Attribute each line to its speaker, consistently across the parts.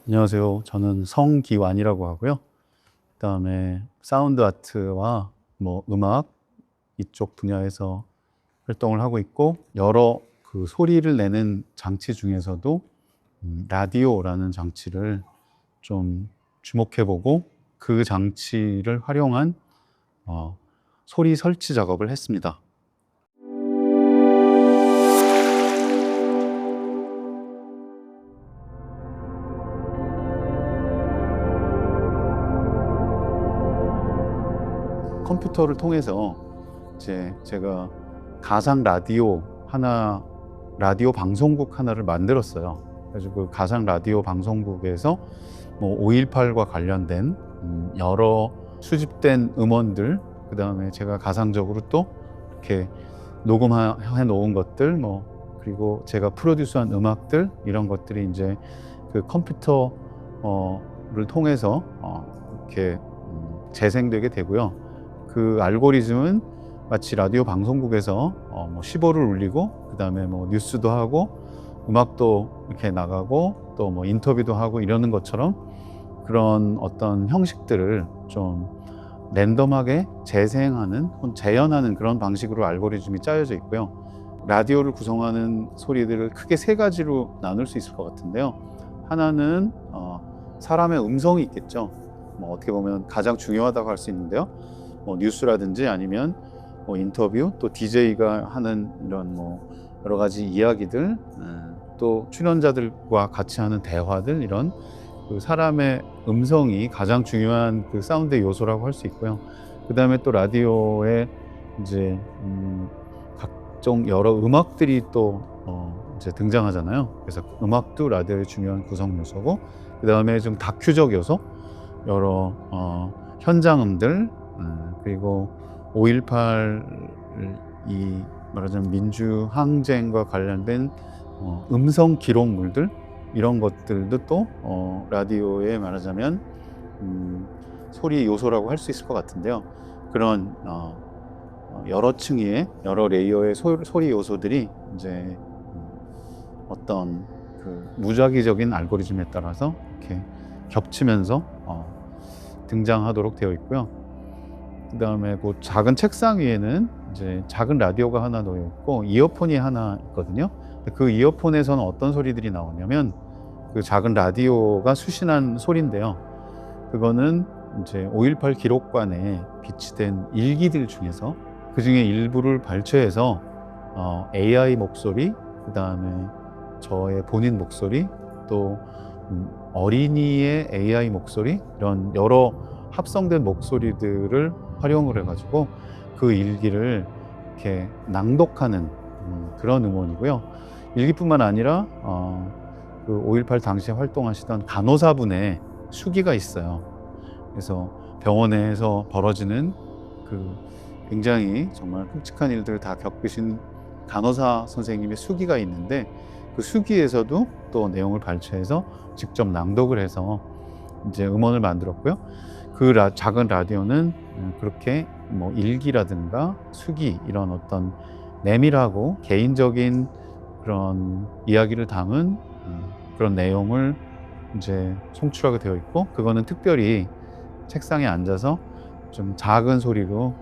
Speaker 1: 안녕하세요. 저는 성기완이라고 하고요. 그다음에 사운드 아트와 음악 이쪽 분야에서 활동을 하고 있고, 여러 그 소리를 내는 장치 중에서도 라디오라는 장치를 좀 주목해보고 그 장치를 활용한 소리 설치 작업을 했습니다. 컴퓨터를 통해서 이제 제가 가상 라디오 방송국 하나를 만들었어요. 그래서 그 가상 라디오 방송국에서 5.18과 관련된 여러 수집된 음원들, 그 다음에 제가 가상적으로 또 이렇게 녹음해 놓은 것들, 그리고 제가 프로듀스한 음악들, 이런 것들이 이제 그 컴퓨터를 통해서 이렇게 재생되게 되고요. 그 알고리즘은 마치 라디오 방송국에서 15를 울리고, 그 다음에 뉴스도 하고 음악도 이렇게 나가고 또 인터뷰도 하고 이러는 것처럼, 그런 어떤 형식들을 좀 랜덤하게 재생하는, 재현하는 그런 방식으로 알고리즘이 짜여져 있고요. 라디오를 구성하는 소리들을 크게 세 가지로 나눌 수 있을 것 같은데요. 하나는 사람의 음성이 있겠죠. 어떻게 보면 가장 중요하다고 할 수 있는데요. 뉴스라든지 아니면 인터뷰, 또 DJ가 하는 이런 여러 가지 이야기들, 또 출연자들과 같이 하는 대화들, 이런 그 사람의 음성이 가장 중요한 그 사운드의 요소라고 할 수 있고요. 그 다음에 또 라디오에 이제 각종 여러 음악들이 또 이제 등장하잖아요. 그래서 음악도 라디오의 중요한 구성 요소고, 그 다음에 좀 다큐적 요소, 여러 현장음들, 그리고 5.18이 말하자면 민주항쟁과 관련된 음성 기록물들, 이런 것들도 또 라디오에 말하자면 소리 요소라고 할 수 있을 것 같은데요. 그런 여러 층의 여러 레이어의 소리 요소들이 이제 어떤 그 무작위적인 알고리즘에 따라서 이렇게 겹치면서 등장하도록 되어 있고요. 그 다음에 그 작은 책상 위에는 이제 작은 라디오가 하나 놓여 있고 이어폰이 하나 있거든요. 그 이어폰에서는 어떤 소리들이 나오냐면, 그 작은 라디오가 수신한 소리인데요. 그거는 이제 5.18 기록관에 비치된 일기들 중에서 그 중에 일부를 발췌해서 AI 목소리, 그 다음에 저의 본인 목소리, 또 어린이의 AI 목소리, 이런 여러 합성된 목소리들을 활용을 해가지고 그 일기를 이렇게 낭독하는 그런 음원이고요. 일기뿐만 아니라 그 5.18 당시에 활동하시던 간호사분의 수기가 있어요. 그래서 병원에서 벌어지는 그 굉장히 정말 끔찍한 일들을 다 겪으신 간호사 선생님의 수기가 있는데, 그 수기에서도 또 내용을 발췌해서 직접 낭독을 해서 이제 음원을 만들었고요. 그 작은 라디오는 그렇게 일기라든가 수기, 이런 어떤 내밀하고 개인적인 그런 이야기를 담은 그런 내용을 이제 송출하게 되어 있고, 그거는 특별히 책상에 앉아서 좀 작은 소리로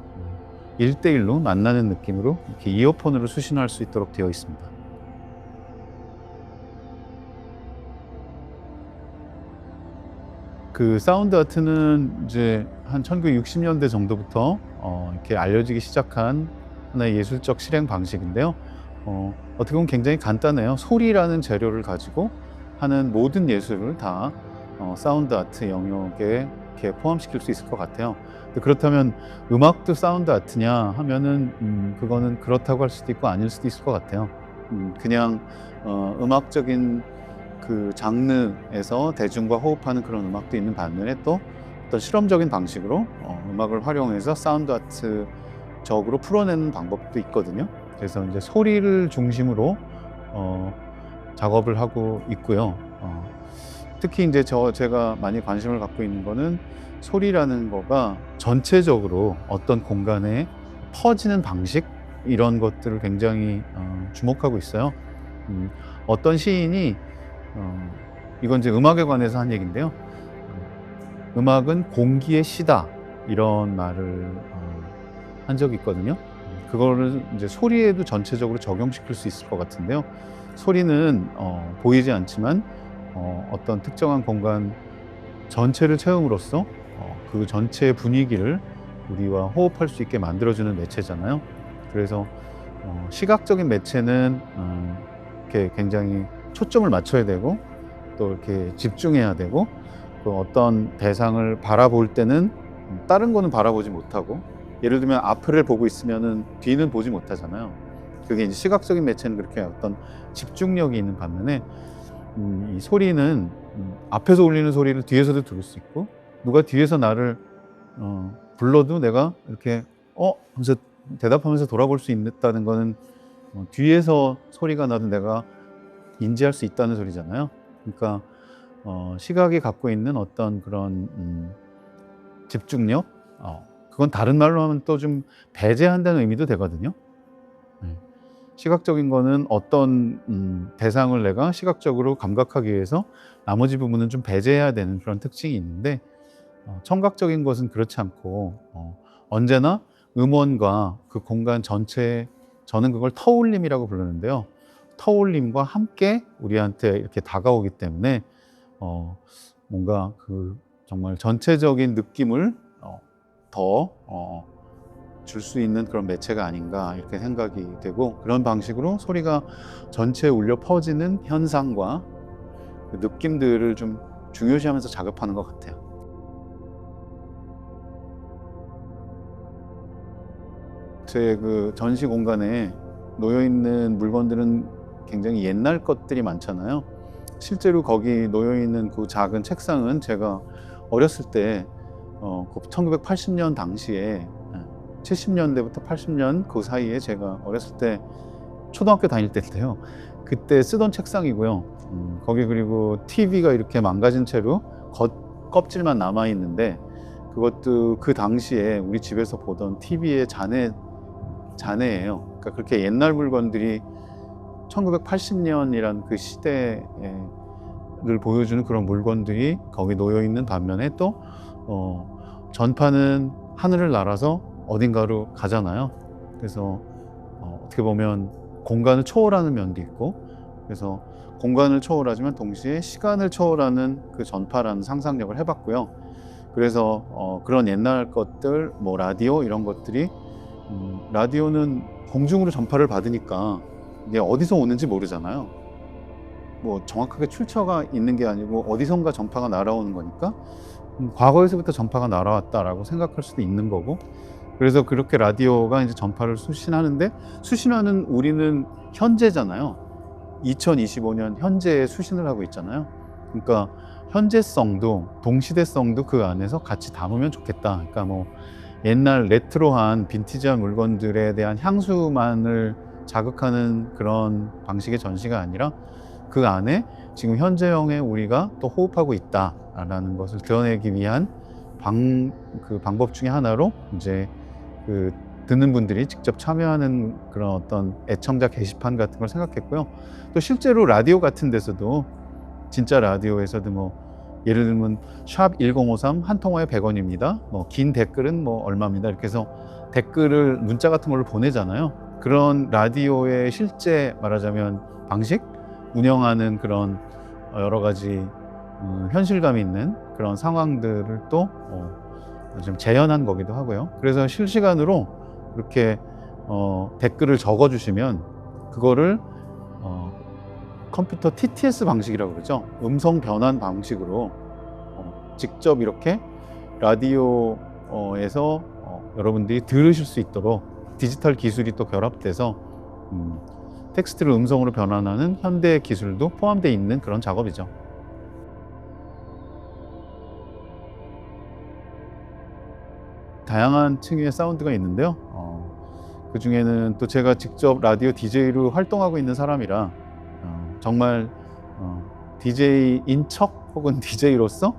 Speaker 1: 1대1로 만나는 느낌으로 이렇게 이어폰으로 수신할 수 있도록 되어 있습니다. 그 사운드 아트는 이제 한 1960년대 정도부터 이렇게 알려지기 시작한 하나의 예술적 실행 방식인데요. 어떻게 보면 굉장히 간단해요. 소리라는 재료를 가지고 하는 모든 예술을 다 사운드 아트 영역에 이렇게 포함시킬 수 있을 것 같아요. 근데 그렇다면 음악도 사운드 아트냐 하면은 그거는 그렇다고 할 수도 있고 아닐 수도 있을 것 같아요. 그냥 음악적인 그 장르에서 대중과 호흡하는 그런 음악도 있는 반면에, 또 어떤 실험적인 방식으로 음악을 활용해서 사운드 아트적으로 풀어내는 방법도 있거든요. 그래서 이제 소리를 중심으로 작업을 하고 있고요. 특히 이제 제가 많이 관심을 갖고 있는 거는, 소리라는 거가 전체적으로 어떤 공간에 퍼지는 방식, 이런 것들을 굉장히 주목하고 있어요. 어떤 시인이 이건 이제 음악에 관해서 한 얘기인데요. 음악은 공기의 시다 이런 말을 한 적이 있거든요. 그거를 이제 소리에도 전체적으로 적용시킬 수 있을 것 같은데요. 소리는 보이지 않지만 어떤 특정한 공간 전체를 채움으로써 그 전체의 분위기를 우리와 호흡할 수 있게 만들어주는 매체잖아요. 그래서 시각적인 매체는 이렇게 굉장히 초점을 맞춰야 되고 또 이렇게 집중해야 되고 또 어떤 대상을 바라볼 때는 다른 거는 바라보지 못하고 예를 들면 앞을 보고 있으면은 뒤는 보지 못하잖아요. 그게 이제 시각적인 매체는 그렇게 어떤 집중력이 있는 반면에 이 소리는 앞에서 울리는 소리를 뒤에서도 들을 수 있고 누가 뒤에서 나를 불러도 내가 이렇게 하면서 대답하면서 돌아볼 수 있다는 거는 뒤에서 소리가 나도 내가 인지할 수 있다는 소리잖아요. 그러니까 시각이 갖고 있는 어떤 그런 집중력, 그건 다른 말로 하면 또 좀 배제한다는 의미도 되거든요. 네. 시각적인 거는 어떤 대상을 내가 시각적으로 감각하기 위해서 나머지 부분은 좀 배제해야 되는 그런 특징이 있는데 청각적인 것은 그렇지 않고 언제나 음원과 그 공간 전체에 저는 그걸 터울림이라고 부르는데요. 터울림과 함께 우리한테 이렇게 다가오기 때문에 뭔가 그 정말 전체적인 느낌을 더 줄 수 있는 그런 매체가 아닌가 이렇게 생각이 되고 그런 방식으로 소리가 전체에 울려 퍼지는 현상과 그 느낌들을 좀 중요시하면서 작업하는 것 같아요. 제 그 전시 공간에 놓여 있는 물건들은 굉장히 옛날 것들이 많잖아요. 실제로 거기 놓여 있는 그 작은 책상은 제가 어렸을 때 1980년 당시에 70년대부터 80년 그 사이에 제가 어렸을 때 초등학교 다닐 때인데요. 그때 쓰던 책상이고요. 거기 그리고 TV가 이렇게 망가진 채로 껍질만 남아 있는데 그것도 그 당시에 우리 집에서 보던 TV의 잔해예요. 그러니까 그렇게 옛날 물건들이 1980년이란 그 시대를 보여주는 그런 물건들이 거기 놓여 있는 반면에 또 전파는 하늘을 날아서 어딘가로 가잖아요. 그래서 어떻게 보면 공간을 초월하는 면도 있고 그래서 공간을 초월하지만 동시에 시간을 초월하는 그 전파라는 상상력을 해봤고요. 그래서 그런 옛날 것들 뭐 라디오 이런 것들이 라디오는 공중으로 전파를 받으니까 이게 어디서 오는지 모르잖아요. 뭐 정확하게 출처가 있는 게 아니고 어디선가 전파가 날아오는 거니까 과거에서부터 전파가 날아왔다라고 생각할 수도 있는 거고 그래서 그렇게 라디오가 이제 전파를 수신하는데 수신하는 우리는 현재잖아요. 2025년 현재에 수신을 하고 있잖아요. 그러니까 현재성도 동시대성도 그 안에서 같이 담으면 좋겠다. 그러니까 뭐 옛날 레트로한 빈티지한 물건들에 대한 향수만을 자극하는 그런 방식의 전시가 아니라 그 안에 지금 현재형의 우리가 또 호흡하고 있다라는 것을 드러내기 위한 그 방법 중에 하나로 이제 그 듣는 분들이 직접 참여하는 그런 어떤 애청자 게시판 같은 걸 생각했고요. 또 실제로 라디오 같은 데서도 진짜 라디오에서도 뭐 예를 들면 샵 1053 한 통화에 100원입니다. 뭐 긴 댓글은 뭐 얼마입니다. 이렇게 해서 댓글을 문자 같은 걸로 보내잖아요. 그런 라디오의 실제 말하자면 방식 운영하는 그런 여러 가지 현실감 있는 그런 상황들을 또 좀 재현한 거기도 하고요. 그래서 실시간으로 이렇게 댓글을 적어주시면 그거를 컴퓨터 TTS 방식이라고 그러죠. 음성 변환 방식으로 직접 이렇게 라디오에서 여러분들이 들으실 수 있도록 디지털 기술이 또 결합돼서 텍스트를 음성으로 변환하는 현대 기술도 포함되어 있는 그런 작업이죠. 다양한 층의 사운드가 있는데요. 그 중에는 또 제가 직접 라디오 DJ로 활동하고 있는 사람이라 정말 DJ인 척 혹은 DJ로서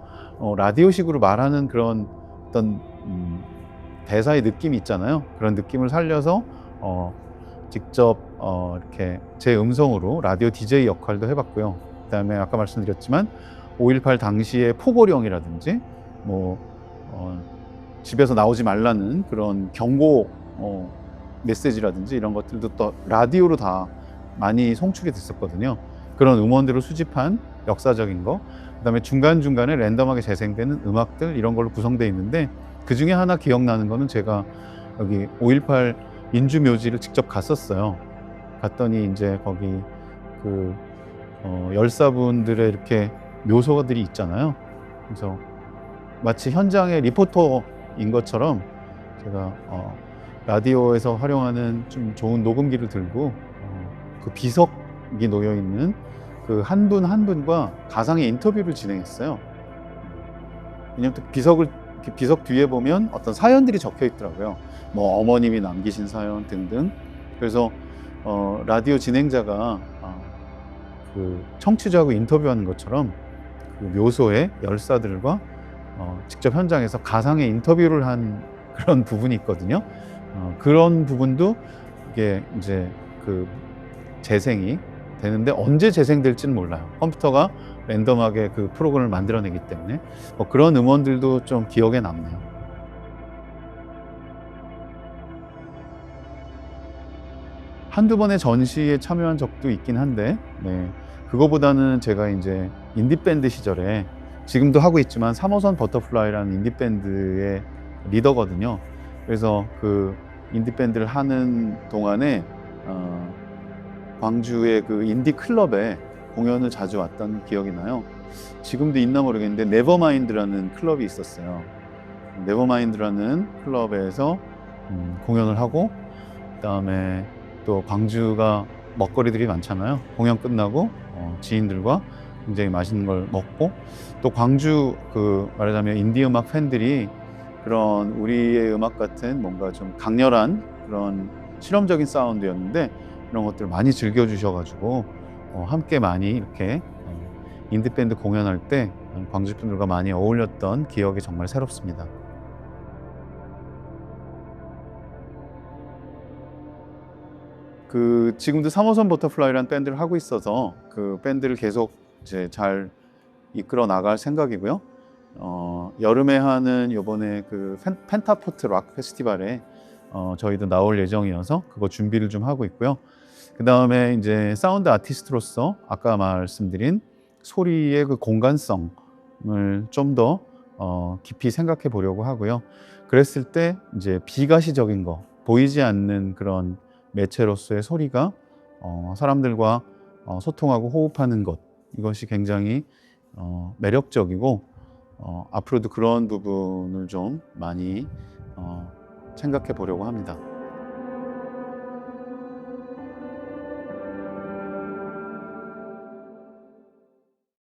Speaker 1: 라디오식으로 말하는 그런 어떤 대사의 느낌이 있잖아요. 그런 느낌을 살려서 직접 이렇게 제 음성으로 라디오 DJ 역할도 해봤고요. 그다음에 아까 말씀드렸지만 5.18 당시의 포고령이라든지 뭐 집에서 나오지 말라는 그런 경고 메시지라든지 이런 것들도 또 라디오로 다 많이 송출이 됐었거든요. 그런 음원들을 수집한 역사적인 거, 그다음에 중간중간에 랜덤하게 재생되는 음악들 이런 걸로 구성되어 있는데, 그 중에 하나 기억나는 거는 제가 여기 5.18 인주묘지를 직접 갔었어요. 갔더니 이제 거기 그 열사분들의 이렇게 묘소들이 있잖아요. 그래서 마치 현장의 리포터인 것처럼 제가 라디오에서 활용하는 좀 좋은 녹음기를 들고 그 비석이 놓여 있는 그 한 분 한 분과 가상의 인터뷰를 진행했어요. 왜냐면 또 비석 뒤에 보면 어떤 사연들이 적혀 있더라고요. 뭐 어머님이 남기신 사연 등등. 그래서 라디오 진행자가 그 청취자하고 인터뷰하는 것처럼 그 묘소의 열사들과 직접 현장에서 가상의 인터뷰를 한 그런 부분이 있거든요. 그런 부분도 이게 이제 그 재생이 되는데 언제 재생될지는 몰라요. 컴퓨터가 랜덤하게 그 프로그램을 만들어내기 때문에 그런 음원들도 좀 기억에 남네요. 한두 번의 전시에 참여한 적도 있긴 한데, 네, 그거보다는 제가 이제 인디밴드 시절에, 지금도 하고 있지만 3호선 버터플라이라는 인디밴드의 리더거든요. 그래서 그 인디밴드를 하는 동안에 광주의 그 인디 클럽에 공연을 자주 왔던 기억이 나요. 지금도 있나 모르겠는데 네버마인드라는 클럽이 있었어요. 네버마인드라는 클럽에서 공연을 하고, 그다음에 또 광주가 먹거리들이 많잖아요. 공연 끝나고 지인들과 굉장히 맛있는 걸 먹고, 또 광주 그 말하자면 인디 음악 팬들이 그런 우리의 음악 같은 뭔가 좀 강렬한 그런 실험적인 사운드였는데 이런 것들 많이 즐겨주셔가지고 함께 많이 이렇게 인디밴드 공연할 때 광주 분들과 많이 어울렸던 기억이 정말 새롭습니다. 그 지금도 3호선 버터플라이라는 밴드를 하고 있어서 그 밴드를 계속 이제 잘 이끌어 나갈 생각이고요. 여름에 하는 요번에 그 펜타포트 락 페스티벌에 저희도 나올 예정이어서 그거 준비를 좀 하고 있고요. 그 다음에 이제 사운드 아티스트로서 아까 말씀드린 소리의 그 공간성을 좀 더 깊이 생각해 보려고 하고요. 그랬을 때 이제 비가시적인 거, 보이지 않는 그런 매체로서의 소리가 사람들과 소통하고 호흡하는 것, 이것이 굉장히 매력적이고 앞으로도 그런 부분을 좀 많이 생각해 보려고 합니다.